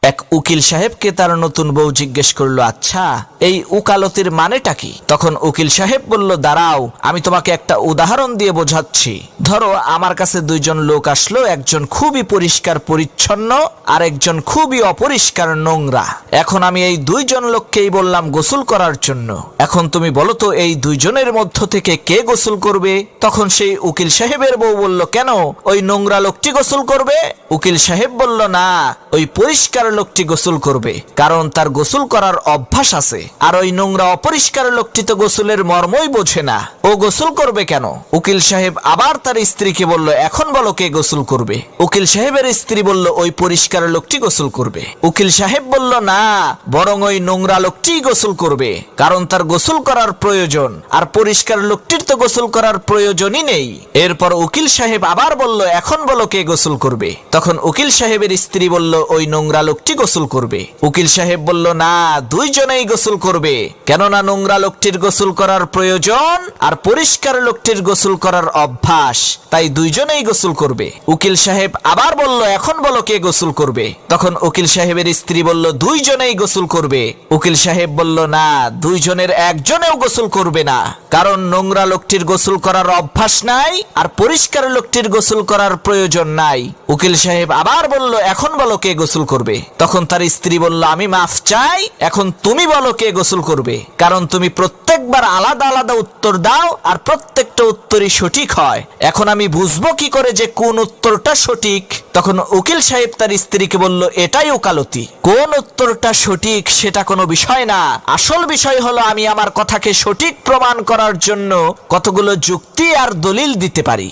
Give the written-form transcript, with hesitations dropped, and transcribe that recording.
এক উকিল সাহেবকে তার নতুন বউ জিজ্ঞেস করলো, আচ্ছা এই উকালতির মানেটা কি? তখন উকিল সাহেব বলল, দাঁড়াও আমি তোমাকে একটা উদাহরণ দিয়ে বোঝাচ্ছি। ধরো আমার কাছে দুইজন লোক আসলো, একজন খুবই পরিষ্কার পরিচ্ছন্ন আর একজন খুবই অপরিষ্কার নোংরা। এখন আমি এই দুইজন লোককেই বললাম গোসল করার জন্য। এখন তুমি বলো তো এই দুইজনের মধ্য থেকে কে গোসল করবে? তখন সেই উকিল সাহেবের বউ বলল, কেন ওই নোংরা লোকটি গোসল করবে? উকিল সাহেব বলল, না ওই পরিষ্কার লোকটি গোসল করবে, কারণ তার গোসল করার অভ্যাস আছে। আর ওই নোংরা অপরিষ্কার লোকটি তো গোসলের মর্মই বোঝে না, ও গোসল করবে কেন? উকিল সাহেব আবার তার স্ত্রীকে বলল, এখন বলো কে গোসল করবে? উকিল সাহেবের স্ত্রী বলল, ওই পরিষ্কার লোকটি গোসল করবে। উকিল সাহেব বলল, না বরং ওই নোংরা লোকটি গোসল করবে, কারণ তার গোসল করার প্রয়োজন, আর পরিষ্কার লোকটির তো গোসল করার প্রয়োজনই নেই। এরপর উকিল সাহেব আবার বলল, এখন বলো কে গোসল করবে? তখন উকিল সাহেবের স্ত্রী বলল, ওই নোংরা লোকটি গোসল করবে। উকিল সাহেব বলল, না দুইজনেই গোসল করবে, কেননা নোংরা লোকটির গোসল করার প্রয়োজন আর পরিষ্কার লোকটির গোসল করার অভ্যাস, তাই দুইজনেই গোসল করবে। উকিল সাহেব আবার বলল, এখন বলো কে গোসল করবে? তখন উকিল সাহেবের স্ত্রী বলল, দুইজনেই গোসল করবে। উকিল সাহেব বলল, না দুইজনের একজনেও গোসল করবে না, কারণ নোংরা লোকটির গোসল করার অভ্যাস নাই আর পরিষ্কার লোকটির গোসল করার প্রয়োজন নাই। উকিল সাহেব আবার বলল, এখন বলো কে গোসল করবে? তখন তার স্ত্রী বলল, আমি মাফ চাই, এখন তুমি বলো কে গোসল করবে, কারণ তুমি প্রত্যেকবার আলাদা আলাদা উত্তর দাও আর প্রত্যেকটা উত্তরই সঠিক হয়। এখন আমি বুঝবো কি করে যে কোন উত্তরটা সঠিক? তখন উকিল সাহেব তার স্ত্রীকে বলল, এটাই ওকালতি। কোন উত্তরটা সঠিক সেটা কোনো বিষয় না, আসল বিষয় হলো আমি আমার কথাকে সঠিক প্রমাণ করার জন্য কতগুলো যুক্তি আর দলিল দিতে পারি।